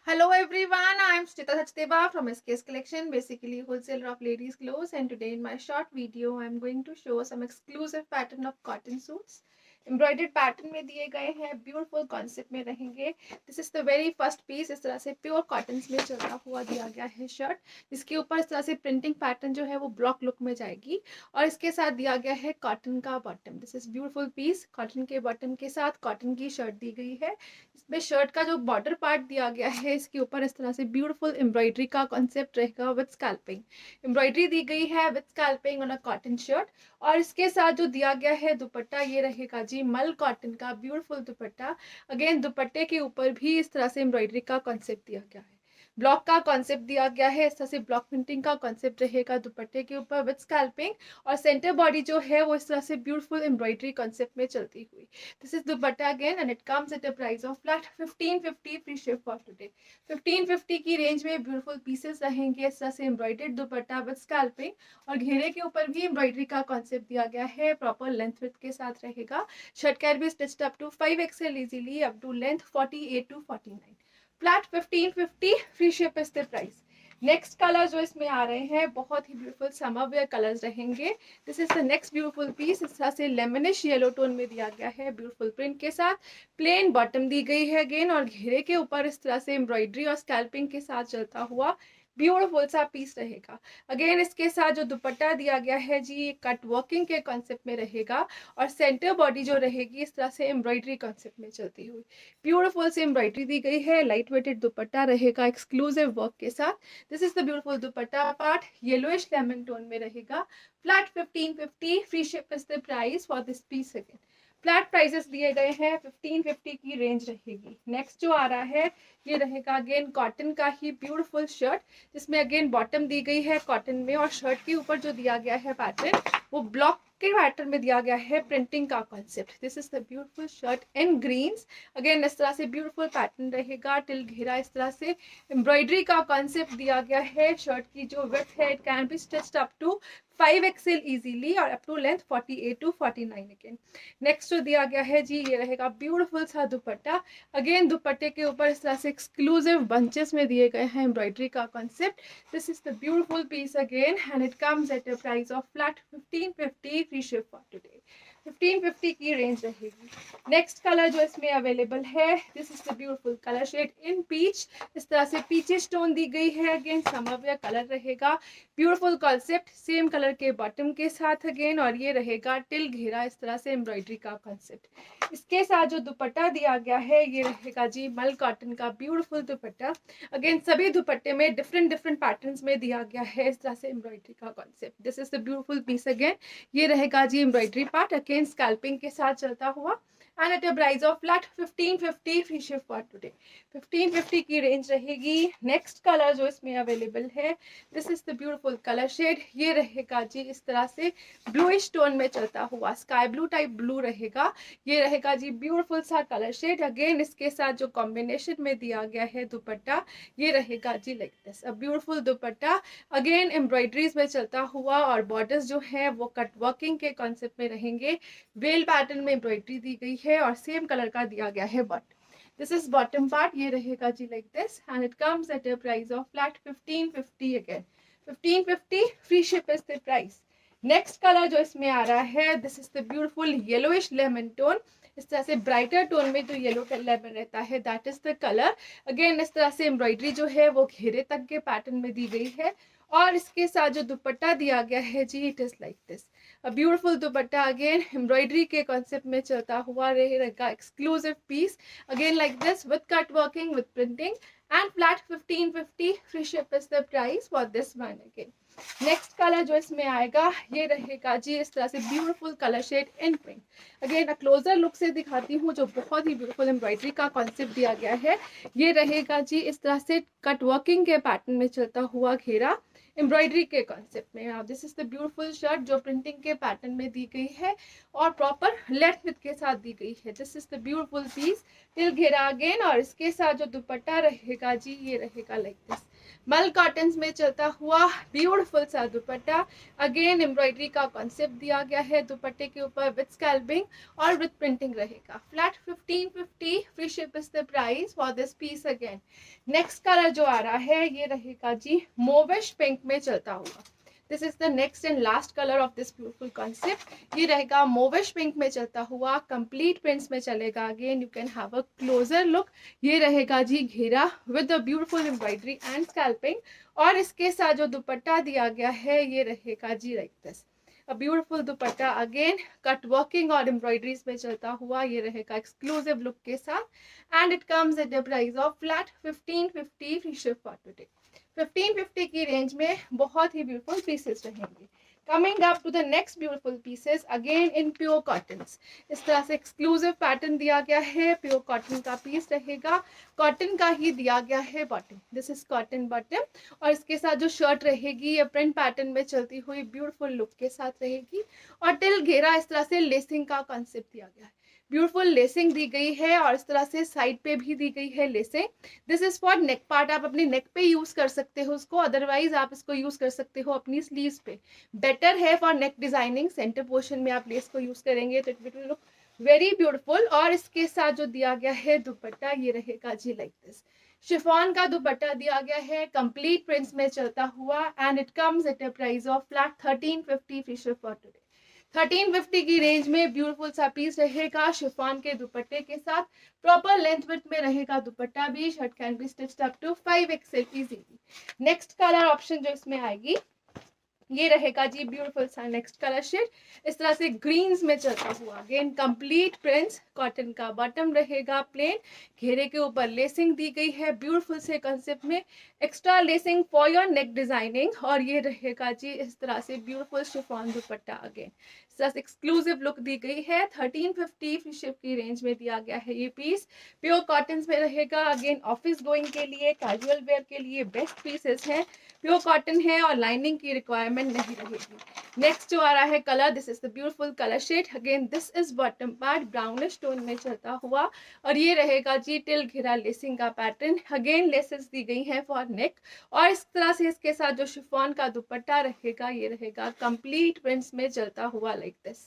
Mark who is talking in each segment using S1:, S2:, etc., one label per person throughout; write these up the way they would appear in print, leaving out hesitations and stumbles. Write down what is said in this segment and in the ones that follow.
S1: Hello everyone, I am Shrita Sachdeva from SKS Collection, basically wholesaler of ladies clothes, and today in my short video I am going to show some exclusive pattern of cotton suits. Embroidered pattern में दिए गए हैं, beautiful concept में रहेंगे। This is the very first piece. इस तरह से pure cotton में चलता हुआ दिया गया है शर्ट, जिसके ऊपर इस तरह से प्रिंटिंग पैटर्न जो है वो ब्लॉक लुक में जाएगी और इसके साथ दिया गया है कॉटन का bottom. This is beautiful piece. Cotton के बॉटम के साथ कॉटन की शर्ट दी गई है। इसमें शर्ट का जो बॉर्डर पार्ट दिया गया है, इसके ऊपर इस तरह से ब्यूटीफुल एम्ब्रॉयडरी का कॉन्सेप्ट रहेगा विद स्कैल्पिंग। एम्ब्रॉयडरी दी गई है with scalloping on a cotton shirt और इसके साथ जो दिया गया है दुपट्टा, ये रहेगा जी मल कॉटन का ब्यूटीफुल दुपट्टा। अगेन दुपट्टे के ऊपर भी इस तरह से एम्ब्रॉयडरी का कॉन्सेप्ट दिया गया है, ब्लॉक का कॉन्सेप्ट दिया गया है। इस तरह से ब्लॉक प्रिंटिंग का कॉन्सेप्ट रहेगा दुपट्टे के ऊपर विद स्कैल्पिंग और सेंटर बॉडी जो है वो इस तरह से ब्यूटीफुल एम्ब्रॉयडरी कॉन्सेप्ट में चलती हुई। This is dupatta again and it comes at a price of flat 1550 free ship for today. 1550 की रेंज में ब्यूटीफुल पीसेस रहेंगे। इस तरह से एम्ब्रॉयडर्ड दुपट्टा विद स्कैल्पिंग और घेरे के ऊपर भी एम्ब्रॉयडरी का कॉन्सेप्ट दिया गया है, प्रॉपर लेंथ विड्थ के साथ रहेगा। Shirt can be stitched up to 5XL easily up to length 48 to 49। Flat 1550 free ship is the price. Next colour जो इसमें आ रहे हैं बहुत ही ब्यूटीफुल समर वेयर कलर्स रहेंगे। This is the next beautiful piece. इस तरह से लेमनिश येलो टोन में दिया गया है, ब्यूटीफुल प्रिंट के साथ प्लेन बॉटम दी गई है अगेन और घेरे के ऊपर इस तरह से एम्ब्रॉयडरी और स्कैल्पिंग के साथ चलता हुआ ब्यूटीफुल सा पीस रहेगा। अगेन इसके साथ जो दुपट्टा दिया गया है जी कट वर्किंग के कॉन्सेप्ट में रहेगा और सेंटर बॉडी जो रहेगी इस तरह से एम्ब्रॉयडरी कॉन्सेप्ट में चलती हुई ब्यूटीफुल से एम्ब्रॉयडरी दी गई है। लाइट वेटेड दुपट्टा रहेगा एक्सक्लूसिव वर्क के साथ। This is the beautiful dupatta part, yellowish lemon tone में रहेगा। Flat 1550 free ship is the price for this piece. Again flat prices दिए गए हैं, 1550 की रेंज रहेगी। नेक्स्ट जो आ रहा है ये रहेगा अगेन कॉटन का ही ब्यूटीफुल शर्ट, जिसमें अगेन बॉटम दी गई है कॉटन में और शर्ट के ऊपर जो दिया गया है पैटर्न वो ब्लॉक के पैटर्न में दिया गया है प्रिंटिंग का concept. This is the beautiful shirt in greens. Again इस तरह से ब्यूटीफुल पैटर्न रहेगा, टिल घेरा इस तरह से एम्ब्रॉयडरी का कॉन्सेप्ट दिया गया है। शर्ट की जो विड्थ है it can be stitched up to 5XL easily और up to length 48 to 49। Again next जो दिया गया है जी ये रहेगा ब्यूटीफुल सा दुपट्टा। अगेन दुपट्टे के ऊपर इस तरह से एक्सक्लूसिव बंचेस में दिए गए हैं एम्ब्रॉयडरी का concept. This is the beautiful piece again and it comes at a price of flat 1550 free ship for today. 1550 की रेंज रहेगी। नेक्स्ट कलर जो इसमें अवेलेबल है, this is the beautiful colour shade in peach. इस तरह से peachish tone दी गई है, अगेन समर वेयर कलर रहेगा, ब्यूटीफुल कॉन्सेप्ट सेम कलर के बॉटम के साथ अगेन और ये रहेगा टिल घेरा इस तरह से एम्ब्रॉयडरी का कॉन्सेप्ट। इसके साथ जो दुपट्टा दिया गया है ये रहेगा जी मल कॉटन का ब्यूटीफुल दुपट्टा। अगेन सभी दुपट्टे में डिफरेंट डिफरेंट पैटर्न्स में दिया गया है इस तरह से एम्ब्रॉयडरी का concept. This is the beautiful piece again. ये रहेगा जी एम्ब्रॉयडरी पार्ट अगेन स्कैल्पिंग के साथ चलता हुआ and at a price of flat 1550 free ship for today. 1550 की रेंज रहेगी। नेक्स्ट कलर जो इसमें अवेलेबल है, this is the beautiful colour shade. ये रहेगा जी इस तरह से ब्लूइश टोन में चलता हुआ स्काई ब्लू टाइप ब्लू रहेगा। ये रहेगा जी ब्यूटीफुल सा कलर शेड। अगेन इसके साथ जो कॉम्बिनेशन में दिया गया है दुपट्टा ये रहेगा जी like this a beautiful dupatta. Again embroideries में चलता हुआ और बॉर्डर्स जो है वो कट वर्किंग के कॉन्सेप्ट में रहेंगे। वेल पैटर्न में एम्ब्रॉयडरी दी गई है और सेम कलर का दिया गया है bottom. This is bottom part, ये रहेगा जी like this and it comes at a price of flat 1550 again. 1550 free ship is the price. Next colour जो इसमें आ रहा है, this is the beautiful yellowish lemon tone. इस तरह से ब्राइटर टोन में जो येलो लेमन रहता है that is the colour. Again इस तरह से एम्ब्रॉयडरी जो है वो घेरे तक के पैटर्न में दी गई है और इसके साथ जो दुपट्टा दिया गया है जी it is like this a beautiful dupatta. Again embroidery के कॉन्सेप्ट में चलता हुआ रहेगा exclusive piece again like this with cut working with printing and flat 1550 free ship is the price for this one. Again next colour जो इसमें आएगा ये रहेगा जी इस तरह से beautiful colour shade in pink. Again a closer look से दिखाती हूँ जो बहुत ही ब्यूटीफुल एम्ब्रॉयडरी का कॉन्सेप्ट दिया गया है। ये रहेगा जी इस तरह से कट वर्किंग के पैटर्न में चलता हुआ घेरा एम्ब्रॉयडरी के कॉन्सेप्ट में। This is the beautiful shirt जो प्रिंटिंग के पैटर्न में दी गई है और प्रॉपर लेंथ विड्थ के साथ दी गई है। This is the beautiful piece till घेरा अगेन और इसके साथ जो दुपट्टा रहेगा जी ये रहेगा लाइक दिस मल कॉटन्स में चलता हुआ ब्यूटीफुल सा दुपट्टा, अगेन एम्ब्रॉयडरी का कॉन्सेप्ट दिया गया है दुपट्टे के ऊपर विद स्कैल्पिंग और विद प्रिंटिंग रहेगा। Flat 1550, free ship is the price for this piece. Again next colour जो आ रहा है ये रहेगा जी मोविश पिंक में चलता हुआ। This is the next and last colour of this beautiful concept. ये रहेगा मोविश पिंक में चलता हुआ, कंप्लीट प्रिंट्स में चलेगा। Again you can have a closer look. ये रहेगा जी घेरा with the beautiful embroidery and scalloping, और इसके साथ जो दुपट्टा दिया गया है ये रहेगा जी like this, a beautiful dupatta. Again cut working और एम्ब्रॉयडरीज में चलता हुआ, ये रहेगा एक्सक्लूसिव लुक के साथ, and it comes at the price of flat 1550, free ship for today. 1550 की रेंज में बहुत ही ब्यूटीफुल पीसेस रहेंगे। Coming up to the next beautiful pieces, again in pure cottons. इस तरह से एक्सक्लूसिव पैटर्न दिया गया है, प्योर कॉटन का पीस रहेगा, कॉटन का ही दिया गया है bottom. This is cotton bottom, और इसके साथ जो शर्ट रहेगी ये प्रिंट पैटर्न में चलती हुई ब्यूटीफुल लुक के साथ रहेगी, और टिल घेरा इस तरह से लेसिंग का कॉन्सेप्ट दिया गया है। ब्यूटीफुल लेसिंग दी गई है, और इस तरह से साइड पे भी दी गई है lacing. This is for neck part, आप अपने नेक पे यूज कर सकते हो उसको, अदरवाइज आप इसको यूज कर सकते हो अपनी स्लीव्स पे। बेटर है for neck designing, centre portion में आप लेस को यूज करेंगे तो it will look very beautiful. और इसके साथ जो दिया गया है दुपट्टा ये रहेगा जी लाइक दिस, शिफॉन का दुपट्टा दिया गया है, कंप्लीट प्रिंट्स में चलता हुआ, and it comes at a price of flat 1350, free ship for today. 1350 की रेंज में ब्यूटीफुल सा पीस रहेगा शिफॉन के दुपट्टे के साथ, प्रॉपर लेंथ विड्थ में रहेगा दुपट्टा भी, shirt can be stitched up to 5XL easily. Next colour option जो इसमें आएगी ये रहेगा जी ब्यूटीफुल सा नेक्स्ट कलर शेड, इस तरह से ग्रीन्स में चलता हुआ। अगेन कंप्लीट प्रिंट्स, कॉटन का बॉटम रहेगा प्लेन, घेरे के ऊपर लेसिंग दी गई है ब्यूटीफुल से कंसेप्ट में, extra lacing for your neck designing, और ये रहेगा जी इस तरह से beautiful chiffon dupatta. Again exclusive look दी गई है, 1350 फ्री शिप की रेंज में दिया गया है ये पीस, प्योर कॉटन में रहेगा। अगेन ऑफिस गोइंग के लिए, कैजुअल वेयर के लिए बेस्ट पीसेस हैं, प्योर कॉटन है और लाइनिंग की रिक्वायरमेंट नहीं रहेगी। नेक्स्ट जो आ रहा है colour, this is the beautiful colour shade. Again this is bottom part, brownish tone में चलता हुआ, और ये रहेगा जी टिल घेरा लेसिंग का पैटर्न। अगेन लेसेस दी गई हैं फॉर नेक, और इस तरह से इसके साथ जो शिफॉन का दुपट्टा रहेगा ये रहेगा कंप्लीट प्रिंट्स में चलता हुआ like this,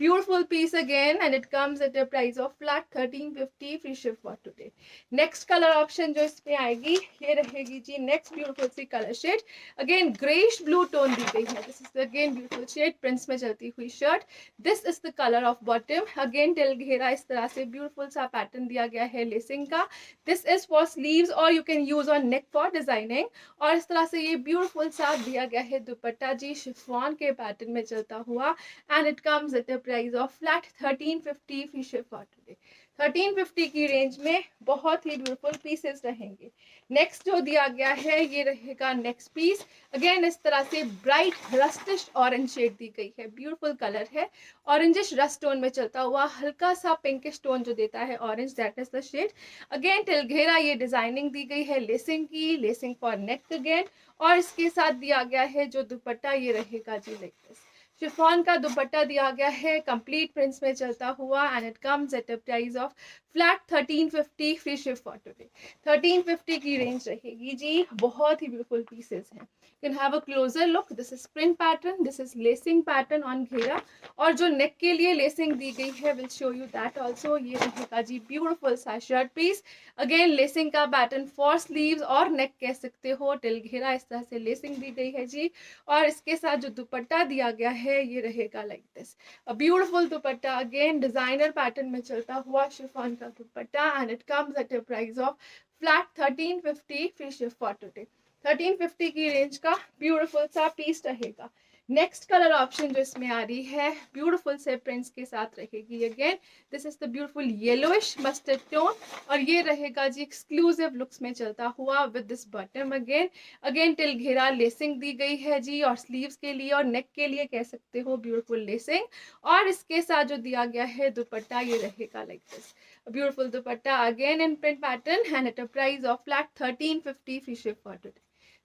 S1: beautiful piece again, and it comes at a price of flat 1350, free ship for today. Next color option जो इसमें आएगी ये रहेगी जी नेक्स्ट ब्यूटीफुल सी colour shade, again greyish blue tone दी गई है। This is again beautiful shade, prints में चलती हुई shirt, this is the colour of bottom. Again till घेरा इस तरह से ब्यूटीफुल सा पैटर्न दिया गया है लेसिंग का, दिस इज फॉर स्लीव्स और you can use on neck for designing, और इस तरह से ये ब्यूटीफुल सा दिया गया है दुपट्टा जी शिफॉन के पैटर्न में चलता हुआ, and it comes at price of flat 1350, free ship for today. 1350 की रेंज में बहुत ही ब्यूटीफुल पीसेस रहेंगे। नेक्स्ट जो दिया गया है ये रहेगा नेक्स्ट पीस, अगेन इस तरह से ब्राइट रस्टिश ऑरेंज शेड दी गई है, ब्यूटीफुल कलर है, ऑरेंजिश रस्ट टोन में चलता हुआ, हल्का सा पिंकिश टोन जो देता है orange, that is the shade. Again till घेरा ये डिजाइनिंग दी गई है लेसिंग की, लेसिंग फॉर नेक अगेन, और इसके साथ दिया गया है जो दुपट्टा ये रहेगा जी लाइक दिस, शिफॉन का दुपट्टा दिया गया है कंप्लीट प्रिंट्स में चलता हुआ, and it comes at a price of flat 1350, free ship for today. 1350 की रेंज रहेगी जी, बहुत ही ब्यूटीफुल पीसेस हैं। You can have a closer look. This is print pattern, this is lacing pattern on घेरा, और जो नेक के लिए लेसिंग दी गई है will show you that also. ये रहेगा जी ब्यूटीफुल सा शर्ट पीस, अगेन लेसिंग का पैटर्न फॉर स्लीव्स और नेक कह सकते हो, टिल घेरा इस तरह से लेसिंग दी गई है जी, और इसके साथ जो दुपट्टा दिया गया है ये रहेगा like this, a beautiful dupatta, again designer pattern में चलता हुआ शिफॉन का दुपट्टा, and it comes at a price of flat 1350, free ship for today. 1350 की रेंज का ब्यूटीफुल सा पीस रहेगा। नेक्स्ट कलर ऑप्शन जो इसमें आ रही है ब्यूटीफुल से प्रिंट्स के साथ रहेगी, again this is the beautiful yellowish mustard tone, और ये रहेगा जी एक्सक्लूसिव लुक्स में चलता हुआ with this bottom. Again till घेरा लेसिंग दी गई है जी, और स्लीव्स के लिए और नेक के लिए कह सकते हो ब्यूटीफुल लेसिंग, और इसके साथ जो दिया गया है दुपट्टा ये रहेगा like this, beautiful dupatta again in print pattern, and at a price of flat 1350, free ship for today.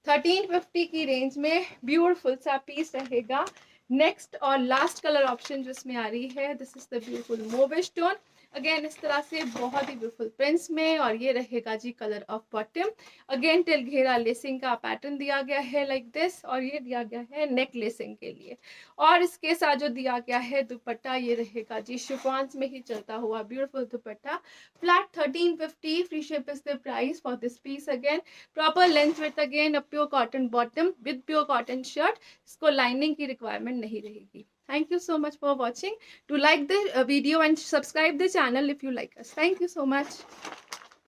S1: 1350 की रेंज में ब्यूटीफुल सा पीस रहेगा। नेक्स्ट और लास्ट कलर ऑप्शन जो इसमें आ रही है, this is the beautiful mauvish tone, again इस तरह से बहुत ही ब्यूटीफुल प्रिंट्स में, और ये रहेगा जी colour of bottom. Again till घेरा लेसिंग का पैटर्न दिया गया है लाइक दिस, और ये दिया गया है नेक लेसिंग के लिए। और इसके साथ जो दिया गया है दुपट्टा, ये रहेगा जी शिफॉन्स में ही चलता हुआ beautiful dupatta. Flat 1350, free ship is the price for this piece. Again proper length with, again a pure cotton bottom with pure cotton shirt. इसको लाइनिंग की रिक्वायरमेंट नहीं रहेगी। Thank you so much for watching. Do like the video and subscribe the channel if you like us. Thank you so much.